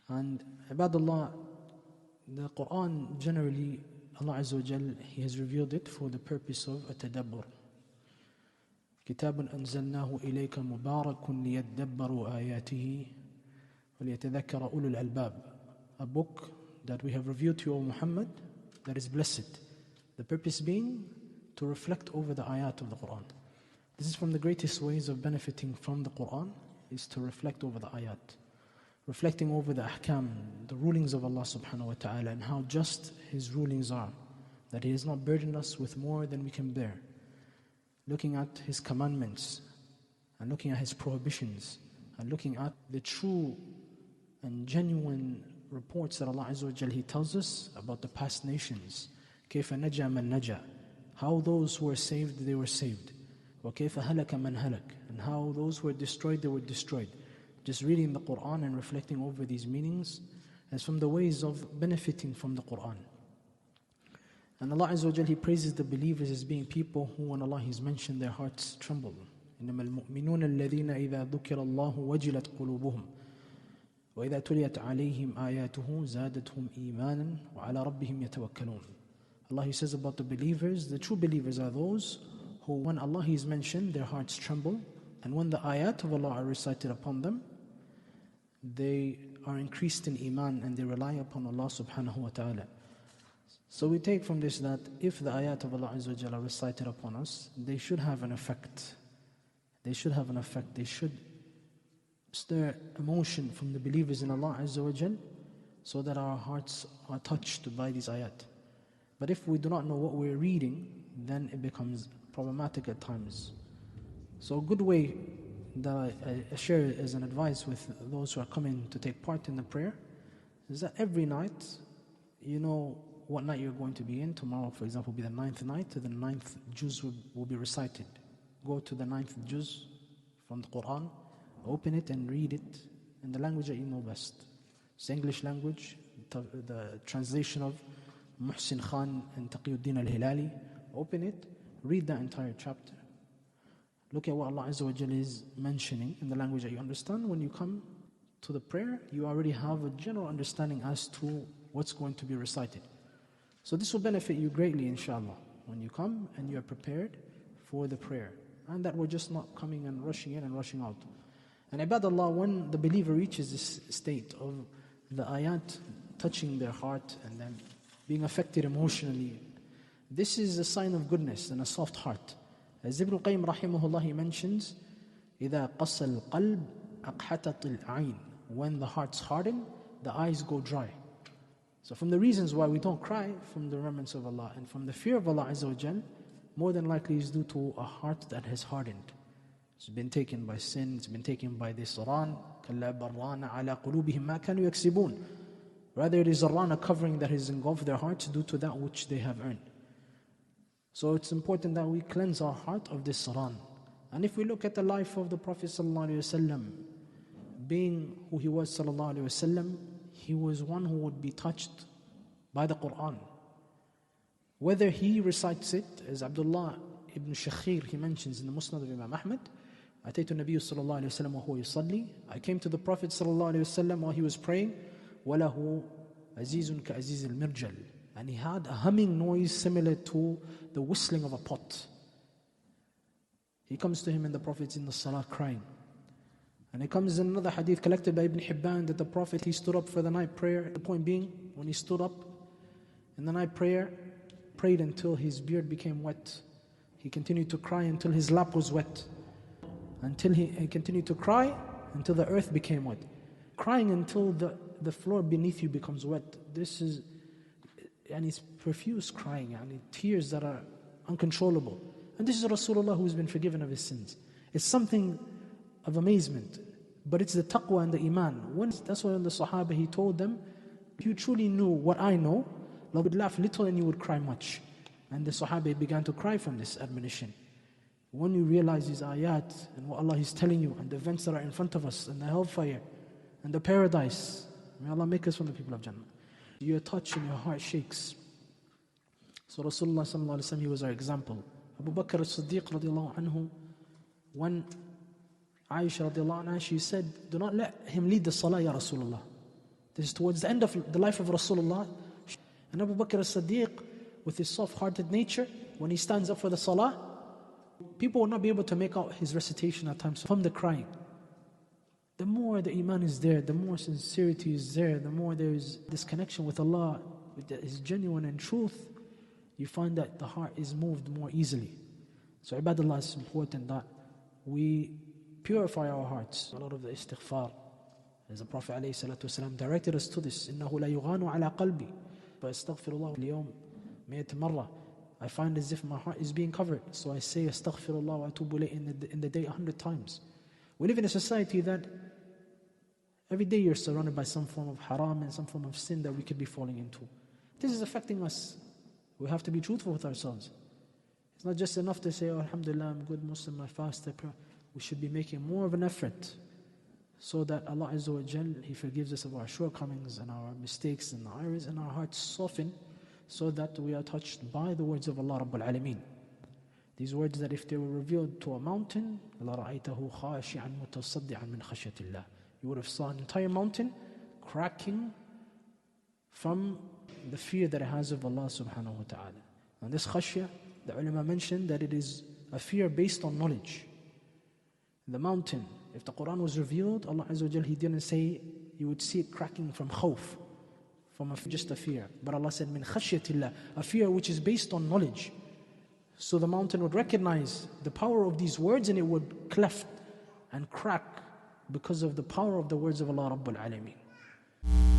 And Ibadullah, the Qur'an generally, Allah Azza wa Jal, He has revealed it for the purpose of a tadabbur. كتاب أنزلناه إليك مبارك ليدبروا آياته وليتذكر أولو الألباب. A book that we have revealed to you, O Muhammad, that is blessed. The purpose being to reflect over the ayat of the Qur'an. This is from the greatest ways of benefiting from the Qur'an, is to reflect over the ayat. Reflecting over the ahkam, the rulings of Allah subhanahu wa ta'ala, and how just His rulings are. That He has not burdened us with more than we can bear. Looking at His commandments, and looking at His prohibitions, and looking at the true and genuine reports that Allah Azza wa Jal, He tells us about the past nations. كيف نجا من نجا. How those who were saved, they were saved. وكيف هلك من هلك. And how those who were destroyed, they were destroyed. Just reading the Qur'an and reflecting over these meanings is from the ways of benefiting from the Qur'an. And Allah Azza wa Jal, He praises the believers as being people who, when Allah has mentioned, their hearts tremble. إنما المؤمنون الذين إذا ذكر الله وجلت قلوبهم وإذا تليت عليهم آياته زادتهم إيمانا وعلى ربهم يتوكلون. Allah, He says about the believers, the true believers are those who, when Allah is mentioned, their hearts tremble, and when the ayat of Allah are recited upon them, they are increased in iman and they rely upon Allah subhanahu wa ta'ala. So we take from this that if the ayat of Allah Azza wa Jalla are recited upon us, they should have an effect. They should have an effect. They should stir emotion from the believers in Allah Azza wa Jalla, so that our hearts are touched by these ayat. But if we do not know what we're reading, then it becomes problematic at times. So a good way that I share as an advice with those who are coming to take part in the prayer is that every night, you know what night you're going to be in. Tomorrow, for example, will be the 9th night, the 9th juz will be recited. Go to the 9th juz from the Qur'an, open it and read it in the language that you know best. It's English language, the translation of Muhsin Khan and Taqiyuddin al-Hilali. Open it, read that entire chapter. Look at what Allah Azza wa Jalla is mentioning in the language that you understand. When you come to the prayer, you already have a general understanding as to what's going to be recited. So this will benefit you greatly, inshallah, when you come and you are prepared for the prayer. And that we're just not coming and rushing in and rushing out. And ibadallah, when the believer reaches this state of the ayat touching their heart and then being affected emotionally, this is a sign of goodness and a soft heart. As Ibn al-Qayyim rahimahullah, he mentions, إِذَا قَصَّ الْقَلْبِ أَقْحَتَتِ الْعَيْنِ. When the heart's hardened, the eyes go dry. So from the reasons why we don't cry from the remembrance of Allah and from the fear of Allah Azza wa Jal, more than likely is due to a heart that has hardened. It's been taken by sin, it's been taken by this ran. كَلَّا بَرَّانَ عَلَىٰ قُلُوبِهِمْ مَا كَانُوا يَكْسِبُونَ. Rather, it is a ran, a covering that has engulfed their hearts due to that which they have earned. So it's important that we cleanse our heart of this ran. And if we look at the life of the Prophet ﷺ, being who he was ﷺ, he was one who would be touched by the Qur'an. Whether he recites it, as Abdullah ibn Shakhir, he mentions in the Musnad of Imam Ahmad, أتيت النبي صلى الله عليه وسلم وهو يصلي. I came to the Prophet صلى الله عليه وسلم while he was praying. وله عزيز كعزيز المرجل. And he had a humming noise similar to the whistling of a pot. He comes to him and the Prophet's in the salah crying. And it comes in another hadith collected by Ibn Hibban that the Prophet, he stood up for the night prayer. The point being, when he stood up in the night prayer, prayed until his beard became wet. He continued to cry until his lap was wet. Until he continued to cry until the earth became wet. Crying until the floor beneath you becomes wet. This is, and it's profuse crying, and tears that are uncontrollable. And this is Rasulullah who has been forgiven of his sins. It's something of amazement, but it's the taqwa and the iman. That's why in the Sahaba he told them, if you truly knew what I know, you would laugh little and you would cry much. And the Sahaba began to cry from this admonition. When you realize these ayat and what Allah is telling you and the events that are in front of us and the hellfire and the paradise, may Allah make us from the people of Jannah. Your touch and your heart shakes. So Rasulullah sallallahu alaihi wasallam, he was our example. Abu Bakr as-Siddiq radiallahu anhu, when Aisha radiallahu anha, she said, do not let him lead the salah, ya Rasulullah. This is towards the end of the life of Rasulullah. And Abu Bakr as-Siddiq, with his soft-hearted nature, when he stands up for the salah, people will not be able to make out his recitation at times from the crying. The more the iman is there, the more sincerity is there, the more there is this connection with Allah, that is genuine and truth, you find that the heart is moved more easily. So ibadallah, it's important that we purify our hearts. A lot of the istighfar, as the Prophet ﷺ directed us to this, إِنَّهُ لَا يُغَانُ عَلَىٰ قَلْبِي فَأَسْتَغْفِرُ اللَّهُ الْيَوْمِ 100 مرة. I find as if my heart is being covered, so I say astaghfirullah wa atubu ilayh in the day 100 times. We live in a society that every day you're surrounded by some form of haram and some form of sin that we could be falling into. This is affecting us. We have to be truthful with ourselves. It's not just enough to say, oh, alhamdulillah, I'm a good Muslim, I fast, I pray. We should be making more of an effort so that Allah Azza wa Jal, He forgives us of our shortcomings and our mistakes and our errors, and our hearts soften so that we are touched by the words of Allah Rabbul Alameen. These words that if they were revealed to a mountain, لَرَأَيْتَهُ خَاشِعًا مُتَصَدِّعًا مِنْ خَشْيَةِ اللَّهِ. You would have saw an entire mountain cracking from the fear that it has of Allah subhanahu wa ta'ala. And this khashya, the ulama mentioned that it is a fear based on knowledge. The mountain, if the Qur'an was revealed, Allah Azza wa Jal, He didn't say you would see it cracking from khawf, from just a fear. But Allah said, min khashyatillah, a fear which is based on knowledge. So the mountain would recognize the power of these words and it would cleft and crack because of the power of the words of Allah Rabbul Alameen.